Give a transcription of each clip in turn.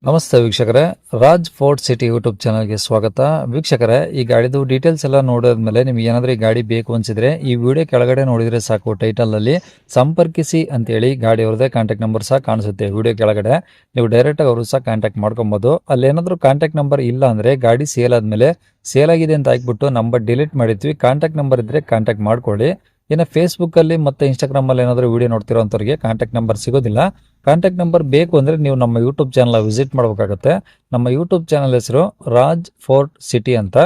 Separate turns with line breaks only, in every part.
ನಮಸ್ತೆ ವೀಕ್ಷಕರೇ, Raj fort city YouTube ಚಾನಲ್ಗೆ ಸ್ವಾಗತ. ವೀಕ್ಷಕರೇ, ಈ ಗಾಡಿದು ಡೀಟೇಲ್ಸ್ ಎಲ್ಲ ನೋಡಿದ್ಮೇಲೆ ನಿಮ್ಗೆ ಏನಾದರೂ ಈ ಗಾಡಿ ಬೇಕು ಅನ್ಸಿದ್ರೆ ಈ ವಿಡಿಯೋ ಕೆಳಗಡೆ ನೋಡಿದ್ರೆ ಸಾಕು, ಟೈಟಲಲ್ಲಿ ಸಂಪರ್ಕಿಸಿ ಅಂತೇಳಿ ಗಾಡಿಯವ್ರದ್ದೇ ಕಾಂಟ್ಯಾಕ್ಟ್ ನಂಬರ್ ಸಹ ಕಾಣಿಸುತ್ತೆ. ವಿಡಿಯೋ ಕೆಳಗಡೆ ನೀವು ಡೈರೆಕ್ಟಾಗಿ ಅವರು ಸಹ ಕಾಂಟ್ಯಾಕ್ಟ್ ಮಾಡ್ಕೊಬೋದು. ಅಲ್ಲೇನಾದರೂ ಕಾಂಟ್ಯಾಕ್ಟ್ ನಂಬರ್ ಇಲ್ಲ ಅಂದರೆ ಗಾಡಿ ಸೇಲ್ ಆದಮೇಲೆ ಸೇಲ್ ಆಗಿದೆ ಅಂತ ಹಾಕ್ಬಿಟ್ಟು ನಂಬರ್ ಡಿಲೀಟ್ ಮಾಡಿರ್ತೀವಿ. ಕಾಂಟ್ಯಾಕ್ಟ್ ನಂಬರ್ ಇದ್ದರೆ ಕಾಂಟ್ಯಾಕ್ಟ್ ಮಾಡ್ಕೊಳ್ಳಿ. ಇನ್ನು ಫೇಸ್ಬುಕ್ಕಲ್ಲಿ ಮತ್ತು ಇನ್ಸ್ಟಾಗ್ರಾಮಲ್ಲಿ ಏನಾದರೂ ವಿಡಿಯೋ ನೋಡ್ತಿರೋಂಥವ್ರಿಗೆ ಕಾಂಟ್ಯಾಕ್ಟ್ ನಂಬರ್ ಸಿಗೋದಿಲ್ಲ. ಕಾಂಟ್ಯಾಕ್ಟ್ ನಂಬರ್ ಬೇಕು ಅಂದರೆ ನೀವು ನಮ್ಮ ಯೂಟ್ಯೂಬ್ ಚಾನಲ್ ವಿಸಿಟ್ ಮಾಡಬೇಕಾಗುತ್ತೆ. ನಮ್ಮ ಯೂಟ್ಯೂಬ್ ಚಾನಲ್ ಹೆಸರು ರಾಜ್ ಫೋರ್ಟ್ ಸಿಟಿ ಅಂತ.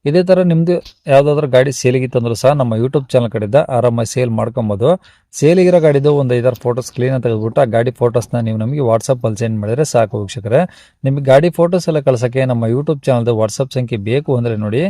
ಇದೇ ಥರ ನಿಮ್ಮದು ಯಾವುದಾದ್ರೂ ಗಾಡಿ ಸೇಲಿಗಿತ್ತಂದ್ರೂ ಸಹ ನಮ್ಮ ಯೂಟ್ಯೂಬ್ ಚಾನಲ್ ಕಡೆಯಿಂದ ಆರಾಮಾಗಿ ಸೇಲ್ ಮಾಡ್ಕೊಬೋದು. ಸೇಲಿಗಿರೋ ಗಾಡಿದು ಒಂದು 5-6 ಫೋಟೋಸ್ ಕ್ಲೀನಾಗಿ ತೆಗೆದುಬಿಟ್ಟು ಆ ಗಾಡಿ ಫೋಟೋಸ್ನ ನೀವು ನಮಗೆ ವಾಟ್ಸಪ್ಪಲ್ಲಿ ಸೆಂಡ್ ಮಾಡಿದರೆ ಸಾಕು ವೀಕ್ಷಕರೇ. ನಿಮಗೆ ಗಾಡಿ ಫೋಟೋಸ್ ಎಲ್ಲ ಕಳ್ಸೋಕ್ಕೆ ನಮ್ಮ ಯೂಟ್ಯೂಬ್ ಚಾನಲ್ದು ವಾಟ್ಸಪ್ ಸಂಖ್ಯೆ ಬೇಕು ಅಂದರೆ ನೋಡಿ,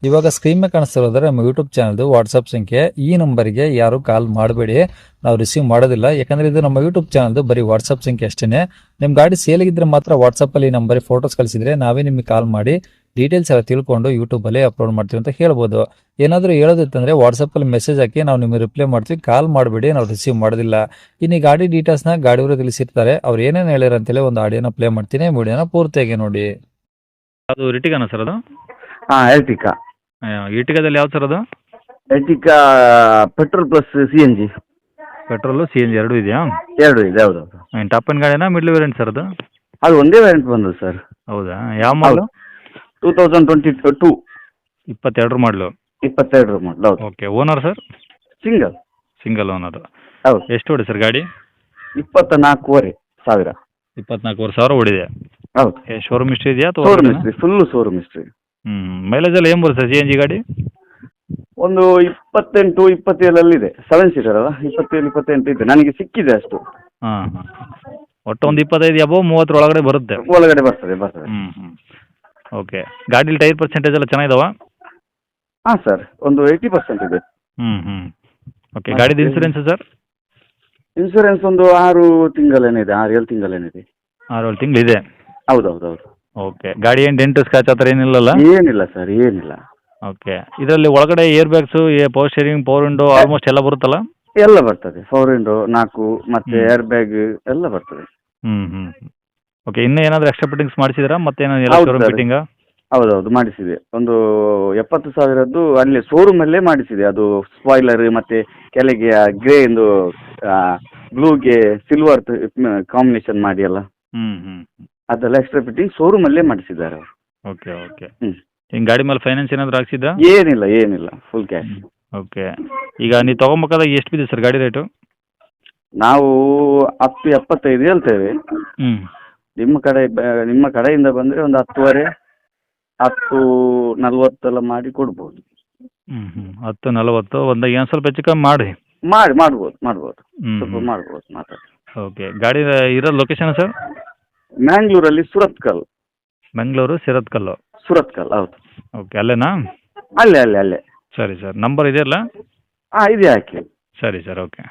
ಇವಾಗ ಸ್ಕ್ರೀನ್ ಮೇಲೆ ಕಾಣಿಸ್ತಿರೋದ್ರೆ ನಮ್ಮ ಯೂಟ್ಯೂಬ್ ಚಾನಲ್ದು ವಾಟ್ಸಪ್ ಸಂಖ್ಯೆ. ಈ ನಂಬರಿಗೆ ಯಾರು ಕಾಲ್ ಮಾಡಬೇಡಿ, ನಾವು ರಿಸೀವ್ ಮಾಡೋದಿಲ್ಲ. ಯಾಕಂದರೆ ಇದು ನಮ್ಮ ಯೂಟ್ಯೂಬ್ ಚಾನಲ್ದು ಬರೀ ವಾಟ್ಸಪ್ ಸಂಖ್ಯೆ ಅಷ್ಟೇ. ನಿಮ್ಮ ಗಾಡಿ ಸೇಲಿಗಿದ್ರೆ ಮಾತ್ರ ವಾಟ್ಸಪ್ಪಲ್ಲಿ ಈ ನಂಬರಿಗೆ ಫೋಟೋಸ್ ಕಳಿಸಿದರೆ ನಾವೇ ನಿಮಗೆ ಕಾಲ್ ಮಾಡಿ ಡೀಟೇಲ್ಸ್ ಎಲ್ಲ ತಿಳ್ಕೊಂಡು ಯೂಟ್ಯೂಬಲ್ಲಿ ಅಪ್ಲೋಡ್ ಮಾಡ್ತೀವಿ ಅಂತ ಹೇಳ್ಬೋದು. ಏನಾದರೂ ಹೇಳೋದಿತ್ತಂದರೆ ವಾಟ್ಸಪ್ಪಲ್ಲಿ ಮೆಸೇಜ್ ಹಾಕಿ ನಾವು ನಿಮಗೆ ರಿಪ್ಲೈ ಮಾಡ್ತೀವಿ. ಕಾಲ್ ಮಾಡಬೇಡಿ, ನಾವು ರಿಸೀವ್ ಮಾಡೋದಿಲ್ಲ. ಇನ್ನು ಈ ಗಾಡಿ ಡೀಟೇಲ್ಸ್ನ ಗಾಡಿಯವರು ತಿಳಿಸಿರ್ತಾರೆ, ಅವ್ರು ಏನೇನು ಹೇಳ್ಯಾರ ಅಂತೇಳಿ ಒಂದು ಆಡಿಯೋನ ಪ್ಲೇ ಮಾಡ್ತೀನಿ. ವಿಡಿಯೋನ ಪೂರ್ತಿಯಾಗಿ ನೋಡಿ.
ಅದು ರಿಟಿಗಾನ ಸರ್ ಅದು?
ಹಾಂ, ಎರ್ಟಿಕಾ.
ಇಟಿಗಾದಲ್ಲಿ ಯಾವ್ದು ಸರ್ ಅದು?
Ertiga petrol plus C N G.
Petrol C N G ಎರಡೂ ಇದೆಯಾ?
ಎರಡು ಇದೆ, ಹೌದು.
ಟಾಪ್ ಆ್ಯಂಡ್ ಗಾಡಿನಾ ಮಿಡ್ಲ್ ವೇರಿಯಂಟ್ ಸರ್ ಅದು?
ಅದು ಒಂದೇ ವ್ಯಾರೆಂಟ್ ಬಂದು ಸರ್.
ಹೌದಾ, ಯಾವ ಮಾಡಲು?
2022.
22 ಮಾಡಲು.
22 ಮಾಡಲು, ಹೌದು.
Okay. Owner sir?
Single.
Single owner.
ಹೌದು.
ಎಷ್ಟು ಓಡಿ ಸರ್ ಗಾಡಿ?
24,500.
24,500 ಓಡಿದೆ.
ಹೌದು.
ಶೋರೂಮ್ ಹಿಸ್ಟ್ರಿ ಇದೆಯಾ ಅಥವಾ?
Showroom history, full showroom history.
Mileage ಎಲ್ಲ ಏನು ಬರುತ್ತೆ ಸಿ ಎನ್ ಜಿ ಗಾಡಿ?
ಒಂದು 28, 27 ಇದೆ. 7 ಸೀಟರ್ ಅಲ್ಲ, 27, 28 ಇದೆ. ನನಗೆ ಸಿಕ್ಕಿದೆ ಅಷ್ಟು.
ಹಾಂ ಹಾಂ. ಒಟ್ಟು ಒಂದು 25 ಅಬೋ 30 ಒಳಗಡೆ ಬರುತ್ತೆ.
ಒಳಗಡೆ ಬರ್ತದೆ.
ಓಕೆ. ಗಾಡೀಲಿ ಟೈರ್ ಪರ್ಸೆಂಟೇಜ್ ಎಲ್ಲ ಚೆನ್ನಾಗಿದಾವ?
ಹಾಂ ಸರ್, ಒಂದು 80% ಇದೆ.
ಓಕೆ. ಗಾಡಿದು ಇನ್ಸೂರೆನ್ಸ್ ಸರ್?
ಇನ್ಸೂರೆನ್ಸ್ ಒಂದು 6 ತಿಂಗಳೇನಿದೆ, 6-7 ತಿಂಗಳೇನಿದೆ.
6-7 ತಿಂಗಳಿದೆ.
ಹೌದು.
ಓಕೆ. ಗಾಡಿ ಏನು ಡೆಂಟು ಸ್ಕ್ರಾಚ್ ಆ ಥರ ಏನಿಲ್ಲಲ್ಲ?
ಏನಿಲ್ಲ ಸರ್, ಏನಿಲ್ಲ.
ಓಕೆ. ಇದರಲ್ಲಿ ಒಳಗಡೆ air bags, power steering, power window almost ಎಲ್ಲ ಬರುತ್ತಲ್ಲ?
ಎಲ್ಲ ಬರ್ತದೆ. 4 ವಿಂಡೋ 4 ಮತ್ತೆ ಏರ್ ಬ್ಯಾಗ್ ಎಲ್ಲ ಬರ್ತದೆ.
ಓಕೆ. ಇನ್ನೂ ಏನಾದರೂ ಎಕ್ಸ್ಟ್ರಾ ಫಿಟ್ಟಿಂಗ್ಸ್ ಮಾಡಿಸಿದ್ರಾ? ಮತ್ತೇನಾದ್ರು
ಹೌದು
ಶೋರೂಮ್
ಸರ್.
ಫಿಟ್ಟಿಂಗಾ?
ಹೌದು ಮಾಡಿಸಿದೆ. ಒಂದು 70,000ದ್ದು ಅಲ್ಲಿ ಶೋರೂಮಲ್ಲೇ ಮಾಡಿಸಿದೆ. ಅದು ಸ್ಪಾಯ್ಲರ್ ಮತ್ತೆ ಕೆಳಗೆ ಗ್ರೇ ಇಂದು ಬ್ಲೂಗೆ ಸಿಲ್ವರ್ ಕಾಂಬಿನೇಷನ್ ಮಾಡಿ ಅಲ್ಲ, ಅದೆಲ್ಲ ಎಕ್ಸ್ಟ್ರಾ ಫಿಟ್ಟಿಂಗ್ ಶೋರೂಮಲ್ಲೇ ಮಾಡಿಸಿದ್ದಾರೆ ಅವರು.
ಓಕೆ. ಹಿಂಗೆ ಗಾಡಿ ಮೇಲೆ ಫೈನಾನ್ಸ್ ಏನಾದರೂ ಹಾಕ್ಸಿದ್ರಾ?
ಏನಿಲ್ಲ, ಫುಲ್ ಕ್ಯಾಶ್.
ಓಕೆ. ಈಗ ನೀವು ತೊಗೊಂಬೇಕಾದಾಗ ಎಷ್ಟು ಬಿದ್ದಿದೆ ಸರ್ ಗಾಡಿ ರೇಟು?
ನಾವು 10-75 ಹೇಳ್ತೇವೆ. ನಿಮ್ಮ ಕಡೆಯಿಂದ ಬಂದರೆ ಒಂದು 10.5, 10-40 ಎಲ್ಲ ಮಾಡಿ ಕೊಡ್ಬೋದು.
10-40 ಒಂದು ಏನು ಸ್ವಲ್ಪ ಹೆಚ್ಚು ಕಮ್ಮಿ ಮಾಡಿ.
ಮಾಡ್ಬೋದು. ಸ್ವಲ್ಪ ಮಾಡ್ಬೋದು, ಮಾತಾಡಿ.
ಓಕೆ. ಗಾಡಿ ಇರೋ ಲೊಕೇಶನ್ ಸರ್?
ಮ್ಯಾಂಗ್ಳೂರಲ್ಲಿ ಸುರತ್ಕಲ್.
ಬೆಂಗಳೂರು ಸಿರತ್ಕಲ್ಲು.
ಸುರತ್ಕಲ್, ಹೌದು.
ಓಕೆ. ಅಲ್ಲೇನಾ?
ಅಲ್ಲೇ.
ಸರಿ ಸರ್. ನಂಬರ್ ಇದೆಯಲ್ಲ?
ಹಾಂ, ಇದೆ, ಹಾಕಿ.
ಸರಿ ಸರ್. ಓಕೆ.